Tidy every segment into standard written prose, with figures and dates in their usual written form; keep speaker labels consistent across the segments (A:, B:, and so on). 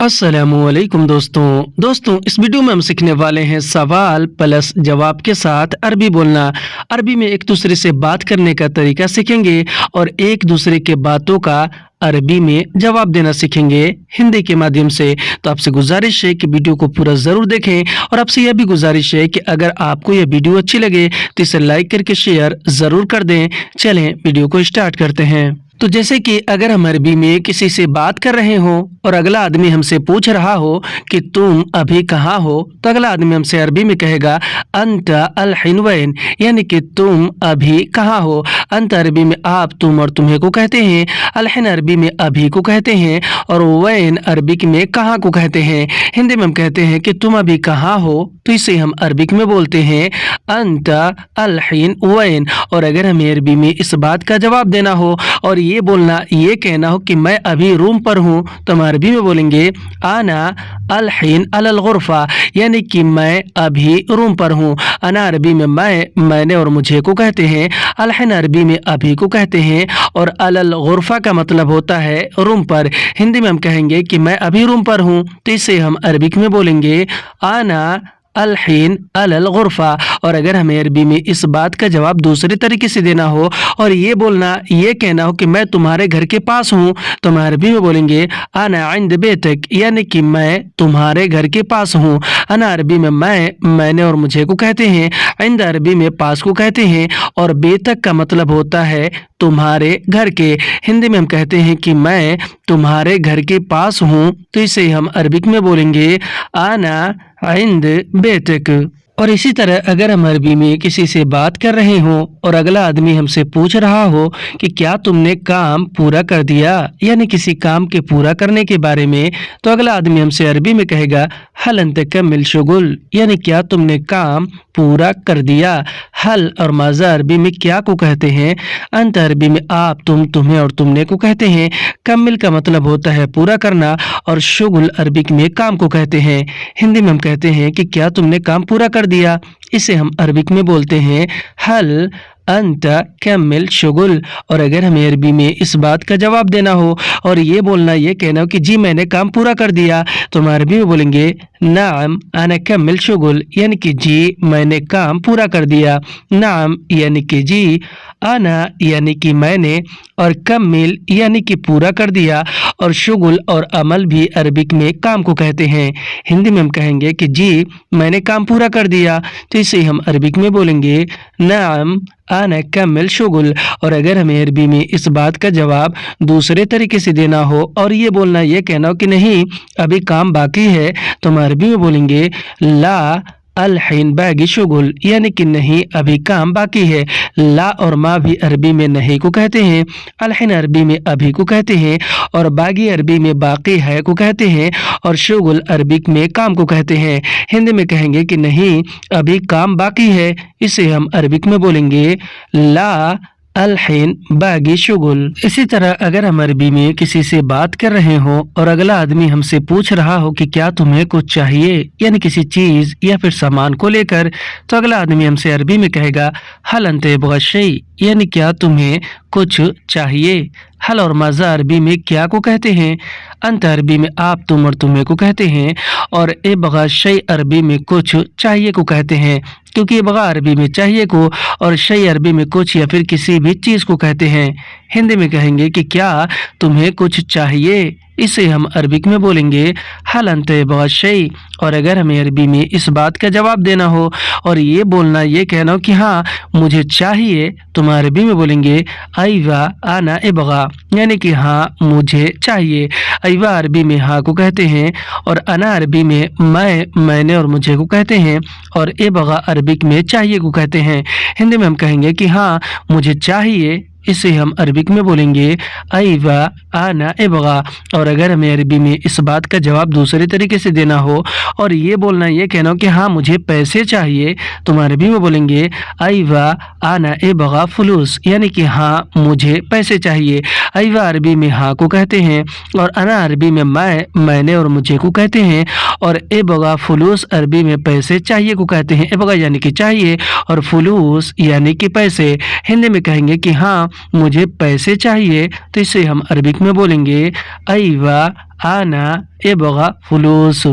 A: अस्सलामुअलैकुम दोस्तों इस वीडियो में हम सीखने वाले हैं सवाल प्लस जवाब के साथ अरबी बोलना। अरबी में एक दूसरे से बात करने का तरीका सीखेंगे और एक दूसरे के बातों का अरबी में जवाब देना सीखेंगे हिंदी के माध्यम से। तो आपसे गुजारिश है कि वीडियो को पूरा ज़रूर देखें और आपसे यह भी गुजारिश है कि अगर आपको यह वीडियो अच्छी लगे तो इसे लाइक करके शेयर ज़रूर कर दें। चलें वीडियो को स्टार्ट करते हैं। तो जैसे कि अगर हम अरबी में किसी से बात कर रहे हो और अगला आदमी हमसे पूछ रहा हो कि तुम अभी कहाँ हो, तो अगला आदमी हमसे अरबी में कहेगा अंत अल हिन वैन, यानी कि तुम अभी कहाँ हो। अंत अरबी में आप, तुम और तुम्हें को कहते हैं। अल हिन अरबी में अभी को कहते हैं और वैन अरबी में कहाँ को कहते हैं। हिंदी में हम कहते हैं कि तुम अभी कहाँ हो, तो इसे हम अरबिक में बोलते हैं अंत अल हिन वैन। और अगर हमें अरबी में इस बात का जवाब देना हो और ये बोलना, ये कहना हो कि मैं अभी रूम पर हूँ, तो हम अरबी में बोलेंगे आना अल हिन अलल गुरफा, यानी कि मैं अभी रूम पर हूँ। अना अरबी में मैंने और मुझे को कहते हैं। अल हिन अरबी में अभी को कहते हैं और अलल गुरफा का मतलब होता है रूम पर। हिंदी में हम कहेंगे कि मैं अभी रूम पर हूँ, तो इसे हम अरबिक में बोलेंगे आना अल हिन अलल गुरफा। और अगर हमें अरबी में इस बात का जवाब दूसरे तरीके से देना हो और ये बोलना, ये कहना हो कि मैं तुम्हारे घर के पास हूँ, तो हम अरबी में बोलेंगे अना इंद बेतक, यानी कि मैं तुम्हारे घर के पास हूँ। अना अरबी में मैंने और मुझे को कहते हैं। इंद अरबी में पास को कहते हैं और बेतक का मतलब होता है तुम्हारे घर के। हिंदी में हम कहते हैं कि मैं तुम्हारे घर के पास हूँ, तो इसे हम अरबिक में बोलेंगे आना इंद बेतक। और इसी तरह अगर हम अरबी में किसी से बात कर रहे हों और अगला आदमी हमसे पूछ रहा हो कि क्या तुमने काम पूरा कर दिया, यानी किसी काम के पूरा करने के बारे में, तो अगला आदमी हमसे अरबी में कहेगा हल अंत कमिल शुगुल, यानी क्या तुमने काम पूरा कर दिया। हल और माजा अरबी में क्या को कहते हैं। अंत अरबी में आप, तुम, तुम्हें और तुमने को कहते हैं। कमिल का मतलब होता है पूरा करना और शुगुल अरबिक में काम को कहते हैं। हिंदी में हम कहते हैं कि क्या तुमने काम पूरा कर दिया, इसे हम अरबिक में बोलते हैं हल अंत कमिल शुगुल। और अगर हमें अरबी में इस बात का जवाब देना हो और ये बोलना, ये कहना हो कि जी मैंने काम पूरा कर दिया, तो हम अरबी में बोलेंगे नाम अना कमिल शुगुल, यानी कि जी मैंने काम पूरा कर दिया। नाम यानी कि जी, आना यानी कि मैंने, और कमिल यानी कि पूरा कर दिया। और शुगुल और अमल भी अरबिक में काम को कहते हैं। हिंदी में हम कहेंगे कि जी मैंने काम पूरा कर दिया, तो इसे हम अरबिक में बोलेंगे नाम आना कमिल शुगुल। और अगर हमें अरबी में इस बात का जवाब दूसरे तरीके से देना हो और ये बोलना, ये कहना हो कि नहीं अभी काम बाकी है, तो हम अरबी में बोलेंगे ला अल हिन बागी शुगुल, यानी कि नहीं अभी काम बाकी है। ला और मा भी अरबी में नहीं को कहते हैं। अल हिन अरबी में अभी को कहते हैं और बागी अरबी में बाकी है को कहते हैं और शुगुल अरबिक में काम को कहते हैं। हिंदी में कहेंगे कि नहीं अभी काम बाकी है, इसे हम अरबिक में बोलेंगे ला अल हिन बागी शुगुल। इसी तरह अगर हम अरबी में किसी से बात कर रहे हो और अगला आदमी हमसे पूछ रहा हो कि क्या तुम्हें कुछ चाहिए, यानी किसी चीज या फिर सामान को लेकर, तो अगला आदमी हमसे अरबी में कहेगा हल अंत बगशई, यानी क्या तुम्हें कुछ चाहिए। हल और मज़ा अरबी में क्या को कहते हैं। अंत अरबी में आप, तुम और तुम्हें को कहते हैं और ए बगा शै अरबी में कुछ चाहिए को कहते हैं, क्योंकि ए बगा अरबी में चाहिए को और शै अरबी में कुछ या फिर किसी भी चीज़ को कहते हैं। हिंदी में कहेंगे कि क्या तुम्हें कुछ चाहिए, इसे हम अरबिक में बोलेंगे हल अंत बगा शै। और अगर हमें अरबी में इस बात का जवाब देना हो और ये बोलना, ये कहना हो कि हाँ मुझे चाहिए, तो हम अरबी में बोलेंगे अयवा आना ए बगा, यानी कि हाँ मुझे चाहिए। अयवा अरबी में हाँ को कहते हैं और अना अरबी में मैंने और मुझे को कहते हैं और ए बगा अरबिक में चाहिए को कहते हैं। हिंदी में हम कहेंगे कि हाँ मुझे चाहिए, इसे हम अरबिक में बोलेंगे अयवा आना ए बगा। और अगर हमें अरबी में इस बात का जवाब दूसरे तरीके से देना हो और ये बोलना, ये कहना हो कि हाँ मुझे पैसे चाहिए, तो हम अरबी में बोलेंगे अयवा आना ए बगा फुलूस, यानी कि हाँ मुझे पैसे चाहिए। अयवा अरबी में हाँ को कहते हैं और अना अरबी में मैंने और मुझे को कहते हैं और ए बगा फुलूस अरबी में पैसे चाहिए को कहते हैं। ए बगा यानी कि चाहिए और फुलूस यानी कि पैसे। हिंदी में कहेंगे कि हाँ मुझे पैसे चाहिए, तो इसे हम अरबिक में बोलेंगे अयवा आना एबगा फुलूस।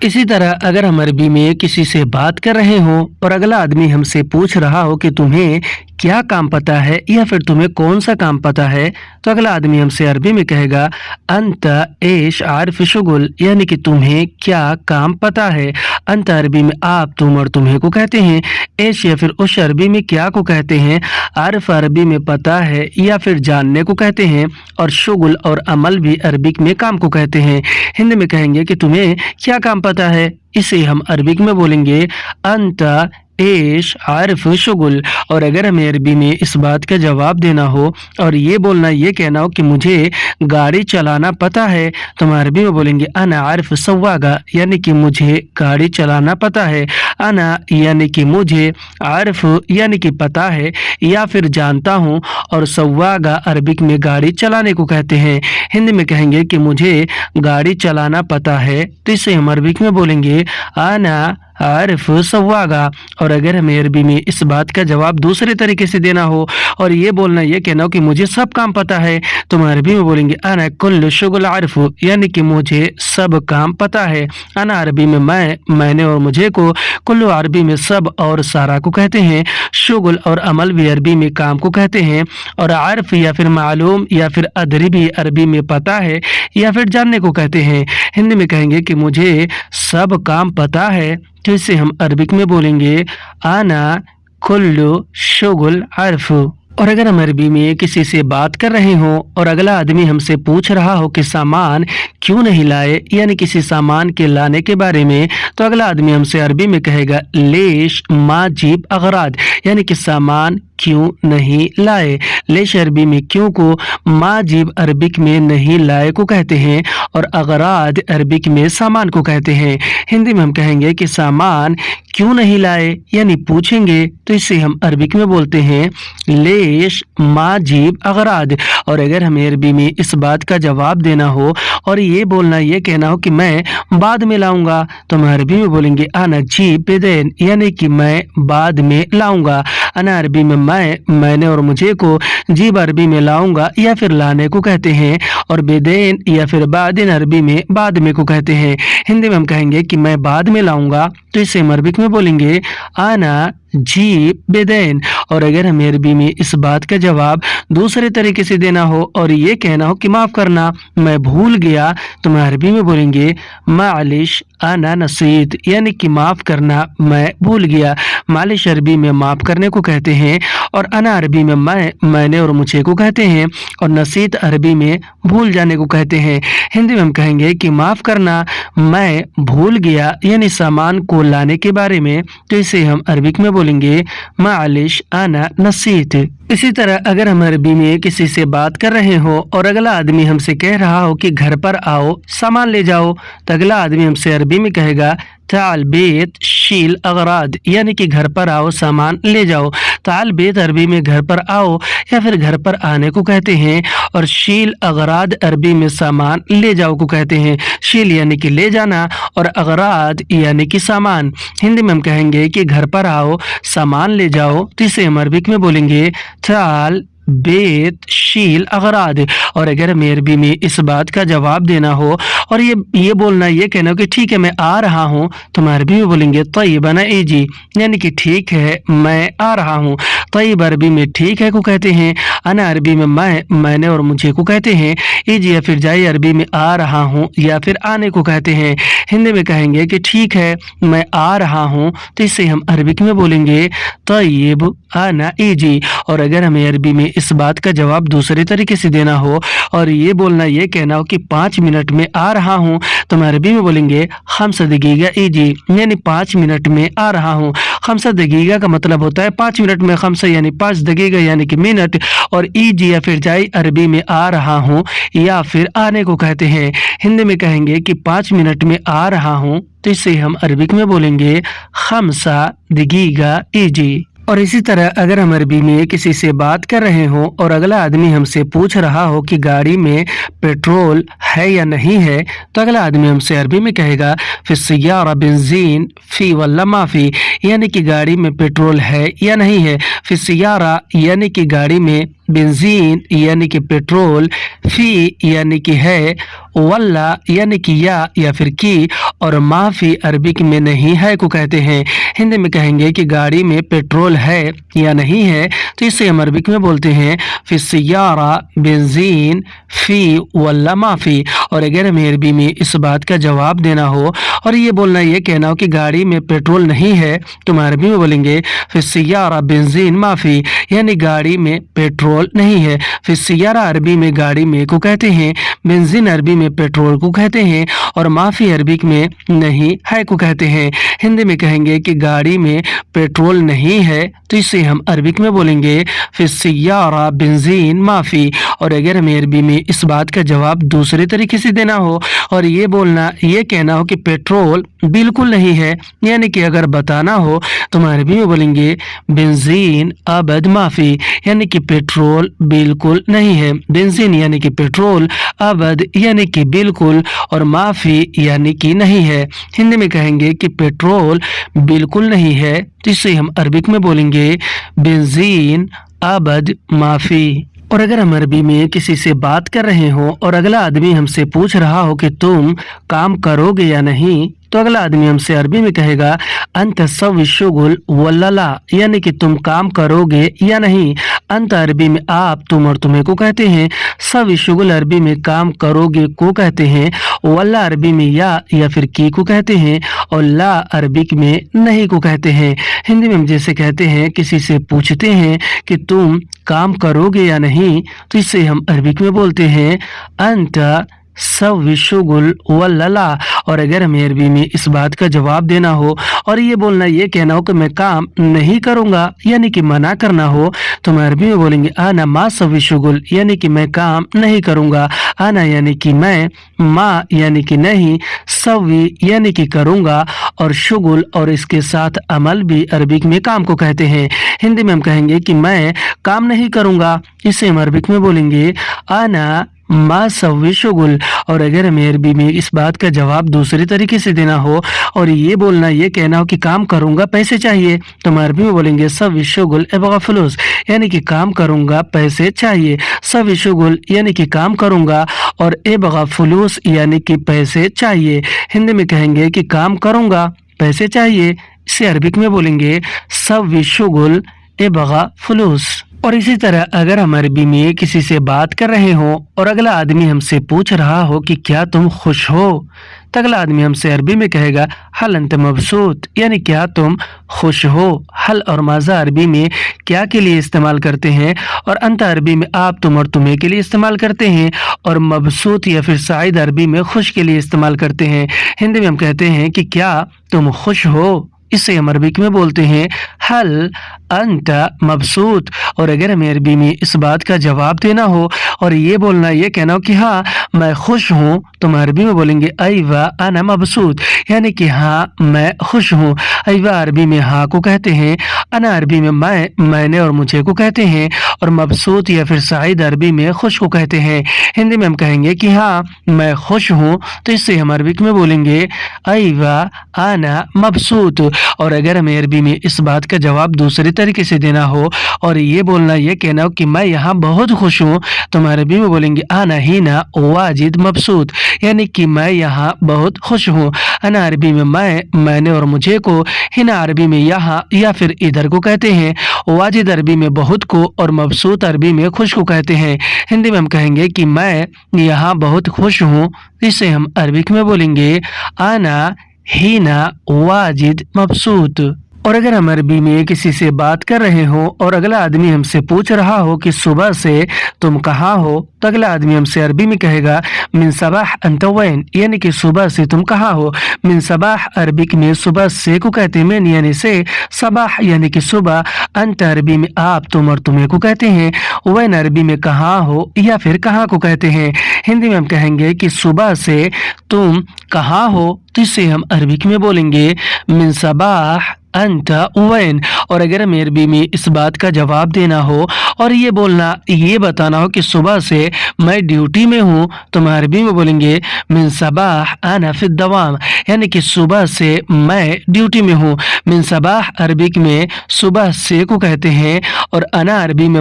A: इसी तरह अगर हम अरबी में किसी से बात कर रहे हो और अगला आदमी हमसे पूछ रहा हो कि तुम्हें क्या काम पता है या फिर तुम्हें कौन सा काम पता है, तो अगला आदमी हमसे अरबी में कहेगा अंत एश आरिफ शुगुल, यानी कि तुम्हें क्या काम पता है। अंत अरबी में आप, तुम और तुम्हें को कहते हैं। एश या फिर उश अरबी में क्या को कहते हैं। आरिफ अरबी में पता है या फिर जानने को कहते हैं। और शुगुल और अमल भी अरबिक में काम को कहते हैं। हिंदी में कहेंगे कि तुम्हें क्या काम पता है, इसे हम अरबिक में बोलेंगे अंत एश आरिफ शुगुल। और अगर हमें अरबी में इस बात का जवाब देना हो और ये बोलना, ये कहना हो कि मुझे गाड़ी चलाना पता है, तो हम अरबी में बोलेंगे अना आरिफ सवागा, यानी कि मुझे गाड़ी चलाना पता है। अना यानी कि मुझे, आरिफ यानी कि पता है या फिर जानता हूँ, और सवागा अरबिक में गाड़ी चलाने को कहते हैं। हिंदी में कहेंगे कि मुझे गाड़ी चलाना पता है, तो इसे हम अरबिक में बोलेंगे अना आरिफ सवागा। और अगर हमें अरबी में इस बात का जवाब दूसरे तरीके से देना हो और ये बोलना, ये कहना हो कि मुझे सब काम पता है, तो हम अरबी में बोलेंगे अना कुल्लु शुगुल आरिफ, यानी कि मुझे सब काम पता है। अना अरबी में मैं, मैंने और मुझे को, कुल्लु अरबी में सब और सारा को कहते हैं। शुगुल और अमल भी अरबी में काम को कहते हैं। और आरिफ या फिर मालूम या फिर अदरी भी अरबी में पता है या फिर जानने को कहते हैं। हिंदी में कहेंगे कि मुझे सब काम पता है, तो इसे हम अरबिक में बोलेंगे आना कुल्लु शुगुल आरिफ। और अगर हम अरबी में किसी से बात कर रहे हो और अगला आदमी हमसे पूछ रहा हो कि सामान क्यों नहीं लाए, यानी किसी सामान के लाने के बारे में, तो अगला आदमी हमसे अरबी में कहेगा लेश माजीब अगराद, यानी कि सामान क्यों नहीं लाए। लेश अरबी में क्यों को, माजीब अरबिक में नहीं लाए को कहते हैं, और अगराद अरबिक में सामान को कहते हैं। हिंदी में हम कहेंगे कि सामान क्यों नहीं लाए, यानी पूछेंगे, तो इसे हम अरबिक में बोलते हैं लेश माजीब अगराद। और अगर हमें अरबी में इस बात का जवाब देना हो और ये बोलना, ये कहना हो कि मैं बाद में लाऊंगा, तो हम अरबी में बोलेंगे अना जी बेदैन, यानी कि मैं बाद में लाऊंगा। अना अरबी में मैं, मैंने और मुझे को, जीब अरबी में लाऊंगा या फिर लाने को कहते हैं। और बेदैन या फिर बादिन अरबी में बाद में को कहते हैं। हिंदी में हम कहेंगे कि मैं बाद में लाऊंगा, तो इसे हम अरबिक में बोलेंगे आना जी बेदैन। और अगर हमें अरबी में इस बात का जवाब दूसरे तरीके से देना हो और ये कहना हो कि माफ़ करना, मैं भूल गया, तो मैं अरबी में बोलेंगे मालिश आना नसीत, यानी कि माफ़ करना, मैं भूल गया। मालिश अरबी में माफ़ करने को कहते हैं। और अना अरबी में मैं, मैंने और मुझे को कहते हैं। और नसीत अरबी में भूल जाने को कहते हैं। हिंदी में हम कहेंगे कि माफ़ करना, मैं भूल गया, यानी सामान को लाने के बारे में, तो इसे हम अरबिक में बोलेंगे मालिश आना नसीत। इसी तरह अगर हम अरबी में किसी से बात कर रहे हो और अगला आदमी हमसे कह रहा हो कि घर पर आओ सामान ले जाओ, तो अगला आदमी हमसे अरबी में कहेगा ताल बेत शील अगराद, यानी कि घर पर आओ सामान ले जाओ। ताल बेत अरबी में घर पर आओ या फिर घर पर आने को कहते हैं। और शील अगराद अरबी में सामान ले जाओ को कहते हैं। शील यानी कि ले जाना और अगराद यानी कि सामान। हिंदी में हम कहेंगे कि घर पर आओ सामान ले जाओ, तो इसे हम अरबिक में बोलेंगे ताल बेत शील अगराद। और अगर हमें अरबी में इस बात का जवाब देना हो और ये बोलना, ये कहना हो कि ठीक है मैं आ रहा हूँ, तो हम अरबी में बोलेंगे तय्यबना इजी, यानी कि ठीक है मैं आ रहा हूँ। तय्यब अरबी में ठीक है को कहते हैं। अना अरबी में मैं, मैंने और मुझे को कहते हैं। इजी या फिर जाई अरबी में आ रहा हूँ या फिर आने को कहते हैं। हिंदी में कहेंगे कि ठीक है मैं आ रहा हूँ, तो इसे हम अरबिक में बोलेंगे तय्यब आना इजी। और अगर हमें अरबी में इस बात का जवाब दूसरे तरीके से देना हो और ये बोलना, ये कहना हो कि 5 मिनट में आ रहा हूँ, तो हम अरबी में बोलेंगे खम्सा दकीका इजी, यानी 5 मिनट में आ रहा हूँ। खम्सा दकीका का मतलब होता है 5 मिनट में, खम्सा यानी 5 दकीका यानी कि मिनट, और इजी या फिर जाई अरबी में आ रहा हूँ या फिर आने को कहते हैं। हिंदी में कहेंगे कि 5 मिनट में आ रहा हूँ, तो इसे हम अरबिक में बोलेंगे खम्सा दकीका इजी। और इसी तरह अगर हम अरबी में किसी से बात कर रहे हों और अगला आदमी हमसे पूछ रहा हो कि गाड़ी में पेट्रोल है या नहीं है, तो अगला आदमी हमसे अरबी में कहेगा फिस्सियारा बेंजीन फी वल्ला माफी, यानी कि गाड़ी में पेट्रोल है या नहीं है। फिस्सियारा यानी कि गाड़ी में, बेंजीन यानी कि पेट्रोल, फी यानी कि है, वल्ला यानी कि या फिर की, और माफी अरबिक में नहीं है को कहते हैं। हिंदी में कहेंगे कि गाड़ी में पेट्रोल है या नहीं है, तो इसे हम अरबिक में बोलते हैं फिस्सियारा बेंजीन फी वल्ला माफी। और अगर हमें अरबी में इस बात का जवाब देना हो और ये बोलना, ये कहना हो कि गाड़ी में पेट्रोल नहीं है, तो हम अरबी में बोलेंगे फिस्सियारा बेंजीन माफी, यानी गाड़ी में पेट्रोल नहीं है। फिस्सियारा अरबी में गाड़ी में को कहते हैं, बेंजीन अरबी में पेट्रोल को कहते हैं, और माफी अरबिक में नहीं है को कहते हैं। हिंदी में कहेंगे कि गाड़ी में पेट्रोल नहीं है, तो इसे हम अरबिक में बोलेंगे फिस्सियारा बेंजीन माफी। और अगर हमें अरबी में इस बात का जवाब दूसरे तरीके से देना हो और ये बोलना, ये कहना हो कि पेट्रोल बिल्कुल नहीं है, यानी कि अगर बताना हो, तो हम अरबी में बोलेंगे बेंजीन अबद माफी, यानी कि पेट्रोल बिल्कुल नहीं है। बेंजीन यानी कि पेट्रोल, अबद यानी कि बिल्कुल, और माफी यानी कि नहीं है। हिंदी में कहेंगे कि पेट्रोल बिल्कुल नहीं है, तो इसे हम अरबिक में बोलेंगे बेंजीन अबद माफी। और अगर हम अरबी में किसी से बात कर रहे हों और अगला आदमी हमसे पूछ रहा हो कि तुम काम करोगे या नहीं, तो अगला आदमी हमसे अरबी में कहेगा अंत सव्वी शुगुल वल्ला ला, यानी कि तुम काम करोगे या नहीं। अंत अरबी में आप, तुम और तुम्हें को कहते हैं। सव्वी शुगुल अरबी में काम करोगे को कहते हैं। वल्ला अरबी में या फिर की को कहते हैं, और ला अरबिक में नहीं को कहते हैं। हिंदी में हम जैसे कहते हैं, किसी से पूछते हैं कि तुम काम करोगे या नहीं, तो इसे हम अरबिक में बोलते हैं अंत सव्वी शुगुल वल्ला ला। और अगर हमें अरबी में इस बात का जवाब देना हो और ये बोलना, ये कहना हो कि मैं काम नहीं करूंगा, यानी कि मना करना हो, तो हम अरबी में बोलेंगे आना मा सव्वी शुगुल, यानी कि मैं काम नहीं करूंगा। आना यानी कि मैं, मा यानी कि नहीं, सव्वी यानी कि करूंगा, और शुगुल और इसके साथ अमल भी अरबिक में काम को कहते हैं। हिंदी में हम कहेंगे कि मैं काम नहीं करूंगा, इसे हम अरबिक में बोलेंगे आना मा सव्वी शुगुल। और अगर हमें अरबी में इस बात का जवाब दूसरे तरीके से देना हो और ये बोलना, ये कहना हो कि काम करूंगा पैसे चाहिए, तो हम अरबी में बोलेंगे सव्वी शुगुल एबगा फुलूस, यानी कि काम करूंगा पैसे चाहिए। सव्वी शुगुल यानी कि काम करूंगा, और एबगा फुलूस यानी कि पैसे चाहिए। हिंदी में कहेंगे कि काम करूंगा पैसे चाहिए, इसे अरबिक में बोलेंगे सव्वी शुगुल एबगा फुलूस। और इसी तरह अगर हम अरबी में किसी से बात कर रहे हों और अगला आदमी हमसे पूछ रहा हो कि क्या तुम खुश हो, तो अगला आदमी हमसे अरबी में कहेगा हल अंत मबसूत, यानी क्या तुम खुश हो। हल और माजा अरबी में क्या के लिए इस्तेमाल करते हैं, और अंत अरबी में आप, तुम और तुम्हें के लिए इस्तेमाल करते हैं, और मबसूत या फिर साइद अरबी में खुश के लिए इस्तेमाल करते हैं। हिंदी में हम कहते हैं कि क्या तुम खुश हो, इसे हम अरबिक में बोलते हैं हल अंत मबसूत। और अगर हमें अरबी में इस बात का जवाब देना हो और ये बोलना, ये कहना हो कि हाँ मैं खुश हूँ, तो हम अरबी में बोलेंगे अयवा अना मबसूत, यानी कि हाँ मैं खुश हूँ। अयवा अरबी में हाँ को कहते हैं, अना अरबी में मैं, मैंने और मुझे को कहते हैं, और मबसूत या फिर साइद अरबी में खुश को कहते हैं। हिंदी में हम कहेंगे कि हाँ मैं खुश हूँ, तो इससे हम अरबिक में बोलेंगे अयवा अना मबसूत। और अगर हमें अरबी में इस बात का जवाब दूसरे तरीके से देना हो और ये बोलना, ये कहना हो कि मैं यहाँ बहुत खुश हूँ, तो हम अरबी में बोलेंगे आना हीना वाजिद मबसूत, यानी कि मैं यहाँ बहुत खुश हूँ। अना अरबी में मैं, मैंने और मुझे को, हिना अरबी में यहाँ या फिर इधर को कहते हैं, वाजिद अरबी में बहुत को, और मबसूत अरबी में खुश को कहते हैं। हिंदी में हम कहेंगे कि मैं यहाँ बहुत खुश हूँ, इसे हम अरबिक में बोलेंगे आना हीना वाजिद मबसूत। और अगर हम अरबी में किसी से बात कर रहे हो और अगला आदमी हमसे पूछ रहा हो कि सुबह से तुम कहाँ हो, तो अगला आदमी हमसे अरबी में कहेगा मिन सबाह अंत वैन, यानी कि सुबह से तुम कहाँ हो। मिन सबाह अरबिक में सुबह से को कहते हैं मिन यानी से, सबाह यानी कि सुबह, अंत अरबी में आप तुम और तुम्हें को कहते हैं, वैन अरबी में कहाँ हो या फिर कहाँ को कहते हैं। हिंदी में हम कहेंगे कि सुबह से तुम कहाँ हो, तो इसे हम अरबिक में बोलेंगे मिन सबाह अंत वैन। और अगर हमें अरबी में इस बात का जवाब देना हो और ये बोलना, ये बताना हो कि सुबह से मैं ड्यूटी में हूँ, तो हम अरबी में बोलेंगे मिन सबाह अना फिद दवाम, यानी कि सुबह से मैं ड्यूटी में हूँ। मिन सबाह अरबिक में सुबह से को कहते हैं और अना अरबी में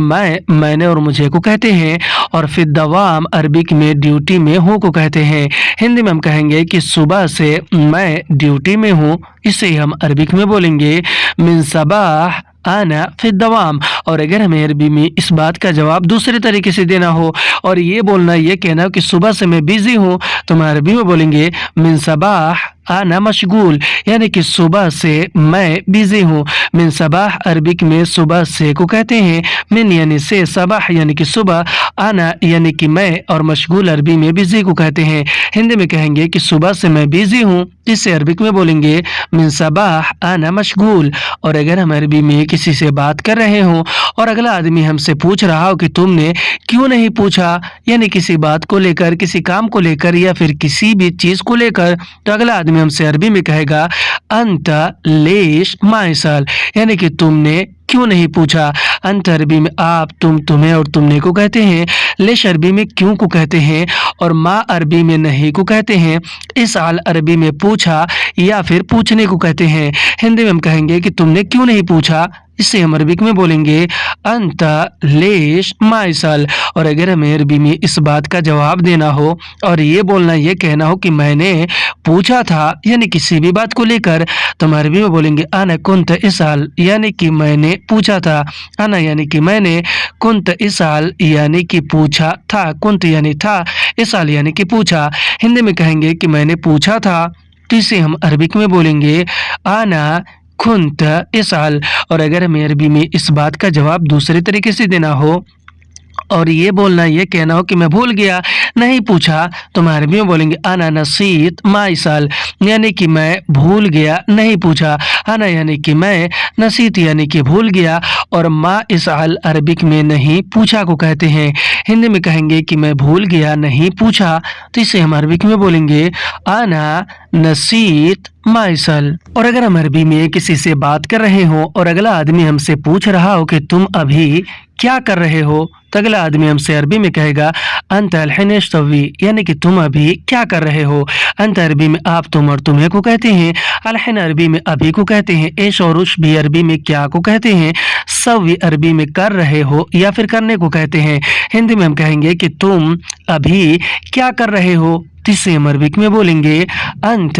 A: मैंने और मुझे को कहते हैं, और फिद दवाम अरबिक में ड्यूटी में हूँ को कहते हैं। हिंदी में हम कहेंगे कि सुबह से मैं ड्यूटी में हूँ, इसे हम अरबिक में बोलेंगे मिन सबाह आना फिर दवाम। और अगर हमें अरबी में इस बात का जवाब दूसरे तरीके से देना हो और ये बोलना, ये कहना हो कि सुबह से मैं बिजी हूँ, तो हम अरबी में बोलेंगे मिन सबाह आना मशगूल, यानी कि सुबह से मैं बिजी हूँ। मिन सबाह अरबिक में सुबह से को कहते हैं, मिन यानी से, सबाह यानी कि सुबह, आना यानी कि मैं, और मशगूल अरबी में बिजी को कहते हैं। हिंदी में कहेंगे कि सुबह से मैं बिजी हूँ, इसे अरबिक में बोलेंगे मिन सबाह आना मशगूल। और अगर हम अरबी में किसी से बात कर रहे हों और अगला आदमी हमसे पूछ रहा हो कि तुमने क्यों नहीं पूछा, यानी किसी बात को लेकर, किसी काम को लेकर या फिर किसी भी चीज को लेकर, तो अगला आदमी हमसे अरबी में कहेगा अंत लेश माइसल, यानी कि तुमने क्यों नहीं पूछा। अंत अरबी में आप, तुम, तुम्हें और तुमने को कहते हैं। लेश अरबी में क्यों को कहते हैं और माँ अरबी में नहीं को कहते हैं। इस आल अरबी में पूछा या फिर पूछने को कहते हैं। हिंदी में हम कहेंगे कि तुमने क्यों नहीं पूछा, इसे हम अरबिक में बोलेंगे अंत लेश माइसल। और अगर हमें अरबी में इस बात का जवाब देना हो और ये बोलना, ये कहना हो कि मैंने पूछा था, यानी किसी भी बात को लेकर, तो हम अरबी में बोलेंगे अना कुंत इसाल, यानी कि मैंने पूछा था। अना यानी कि मैंने, कुंत इसाल यानी कि पूछा था, कुंत यानी था, इसाल यानी कि पूछा। हिंदी में कहेंगे कि मैंने पूछा था, तो इसे हम अरबिक में बोलेंगे आना कुंत इसाल। और अगर हमें अरबी में इस बात का जवाब दूसरे तरीके से देना हो और ये बोलना, ये कहना हो कि मैं भूल गया, नहीं पूछा, तो हम अरबी में बोलेंगे अना नसीत माइसल, यानी कि मैं भूल गया, नहीं पूछा। अना यानी कि मैं, नसीत यानी कि भूल गया, और मा इसाल अरबिक में नहीं पूछा को कहते हैं। हिंदी में कहेंगे कि मैं भूल गया, नहीं पूछा, तो इसे हम अरबिक में बोलेंगे अना नसीत माइसल। और अगर हम अरबी में किसी से बात कर रहे हो और अगला आदमी हमसे पूछ रहा हो कि तुम अभी क्या कर रहे हो, तो अगला आदमी हमसे अरबी में कहेगा अंत अलहिनस्तवी, यानी कि तुम अभी क्या कर रहे हो। अंत अरबी में आप, तुम और तुम्हें को कहते हैं। अलहिन अरबी में अभी को कहते हैं। एश और उश भी अरबी में क्या को कहते हैं। सवी अरबी में कर रहे हो या फिर करने को कहते हैं। हिंदी में हम कहेंगे कि तुम अभी क्या कर रहे हो, इसे हम अरबिक में बोलेंगे अंत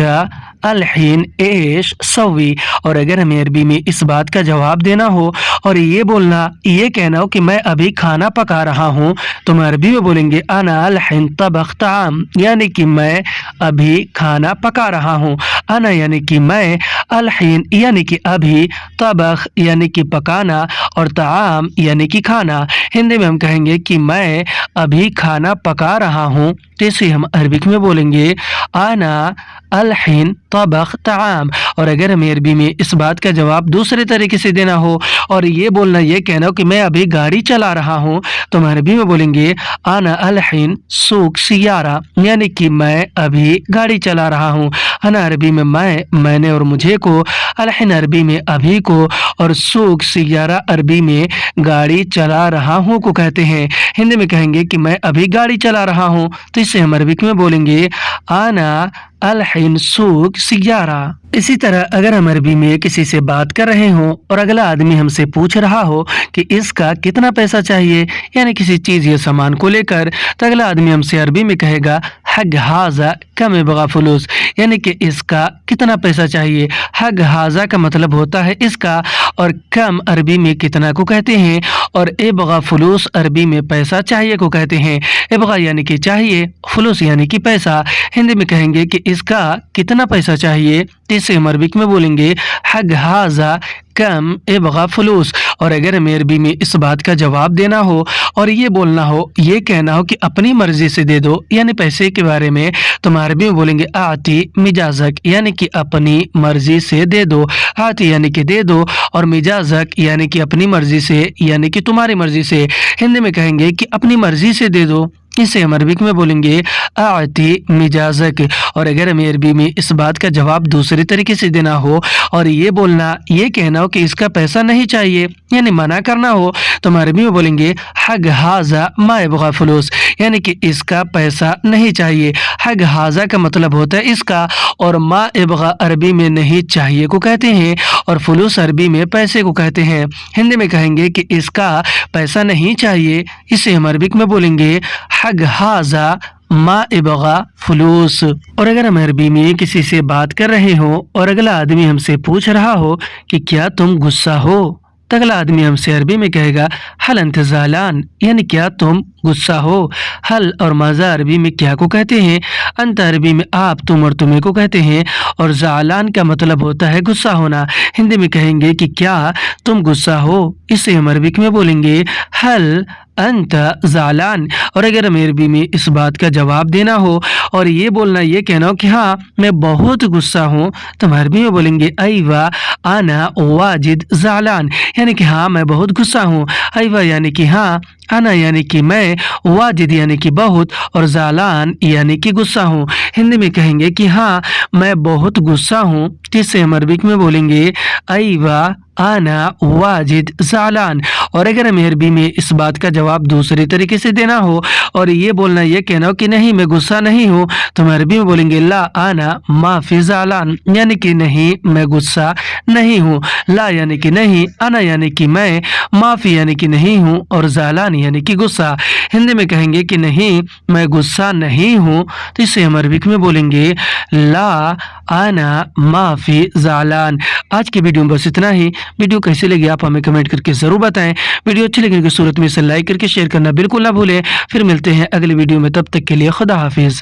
A: अलहीन एश सवी। और अगर हमें अरबी में इस बात का जवाब देना हो और ये बोलना, ये कहना हो कि मैं अभी खाना पका रहा हूँ, तो हम अरबी में बोलेंगे अना अलहीन तबख ताम, यानी कि मैं अभी खाना पका रहा हूँ। अना यानी कि मैं, अलहीन यानी कि अभी, तबख यानी कि पकाना, और ताम यानी कि खाना। हिंदी में हम कहेंगे कि मैं अभी खाना पका रहा हूँ, तो इसे हम अरबिक में बोलेंगे आना अलहीन तबख ताम। और अगर हमें अरबी में इस बात का जवाब दूसरे तरीके से देना हो और ये बोलना, ये कहना हो कि मैं अभी गाड़ी चला रहा हूँ, तो हम अरबी में बोलेंगे आना अलहीन सूक सियारा, यानी कि मैं अभी गाड़ी चला रहा हूँ। अना अरबी में मैं, मैंने और मुझे को, अलहीन अरबी में अभी को, और सूक सियारा अरबी में गाड़ी चला रहा हूँ को कहते हैं। हिंदी में कहेंगे कि मैं अभी गाड़ी चला रहा हूँ, तो इसे हम अरबिक में बोलेंगे आना अलहीन सूक सियारा। इसी तरह अगर हम अरबी में किसी से बात कर रहे हों और अगला आदमी हमसे पूछ रहा हो कि इसका कितना पैसा चाहिए, यानी किसी चीज़ या सामान को लेकर, तो अगला आदमी हमसे अरबी में कहेगा हग हाजा कम बगा फलूस, यानी कि इसका कितना पैसा चाहिए। हग हाजा का मतलब होता है इसका, और कम अरबी में कितना को कहते हैं, और ए बगा फलूस अरबी में पैसा चाहिए को कहते हैं। ए बगा यानी कि चाहिए, फलूस यानी कि पैसा। हिंदी में कहेंगे कि इसका कितना पैसा चाहिए, इसे हम अरबिक में बोलेंगे हग हाजा कम ए बगा फलूस। और अगर हमें अरबी में इस बात का जवाब देना हो और ये बोलना हो, ये कहना हो कि अपनी मर्जी से दे दो, यानी पैसे के बारे में, तो हम अरबी में बोलेंगे आती मिजाजक, यानी कि अपनी मर्जी से दे दो। आती यानी कि दे दो, और मिजाजक यानी कि अपनी मर्जी से, यानी कि तुम्हारी मर्जी से। हिंदी में कहेंगे कि अपनी मर्जी से दे दो, इसे हम अरबिक में बोलेंगे आती मिजाजक। और अगर हमें अरबी में इस बात का जवाब दूसरे तरीके से देना हो और ये बोलना, ये कहना हो कि इसका पैसा नहीं चाहिए, यानी मना करना हो, तो हम अरबी में बोलेंगे हग हाजा मा यबगा फुलूस, यानी कि इसका पैसा नहीं चाहिए। हग हाजा का मतलब होता है इसका, और मा यबगा अरबी में नहीं चाहिए को कहते हैं, और फुलूस अरबी में पैसे को कहते हैं। हिंदी में कहेंगे कि इसका पैसा नहीं चाहिए, इसे हम अरबिक में बोलेंगे हग हाजा मा इबगा फुलूस। और अगर हम अरबी में किसी से बात कर रहे हो और अगला आदमी हमसे पूछ रहा हो कि क्या तुम गुस्सा हो, तो अगला आदमी हमसे अरबी में कहेगा हल अंत ज़ालान, यानी क्या तुम गुस्सा हो। हल और मज़ा अरबी में क्या को कहते हैं, अंत अरबी में आप, तुम और तुम्हें को कहते हैं, और ज़ालान का मतलब होता है गुस्सा होना। हिंदी में कहेंगे कि क्या तुम गुस्सा हो, इसे हम अरबिक में बोलेंगे हल अंत ज़ालान। और अगर हमें अरबी में इस बात का जवाब देना हो और ये बोलना, ये कहना हो कि हाँ मैं बहुत गुस्सा हूँ, तो हम अरबी में बोलेंगे अयवा आना वाजिद ज़ालान, यानी कि हाँ मैं बहुत गुस्सा हूँ। अयवा यानी कि हाँ, आना यानी कि मैं, वाजिद यानी कि बहुत, और ज़ालान यानी कि गुस्सा हूँ। हिंदी में कहेंगे कि हाँ मैं बहुत गुस्सा हूँ, जिससे हम अरबिक में बोलेंगे अयवा आना वाजिद ज़ालान। और अगर हमें अरबी में इस बात का जवाब दूसरे तरीके से देना हो और ये बोलना, ये कहना हो कि नहीं मैं गुस्सा नहीं हूँ, तो हम अरबी में बोलेंगे ला आना माफ़ी ज़ालान, यानी कि नहीं मैं गुस्सा नहीं हूँ। ला यानी कि नहीं, आना यानी कि मैं, माफ़ी यानी कि नहीं हूँ, और ज़ालान यानी कि गुस्सा। हिंदी में कहेंगे कि नहीं मैं गुस्सा नहीं हूँ, तो इसे हम अरबिक में बोलेंगे ला आना माफ़ी ज़ालान। आज की वीडियो में बस इतना ही। वीडियो कैसे लगी आप हमें कमेंट करके ज़रूर बताएं। वीडियो अच्छी लगने की सूरत में इसे लाइक करके शेयर करना बिल्कुल ना भूलें। फिर मिलते हैं अगली वीडियो में, तब तक के लिए खुदा हाफिज़।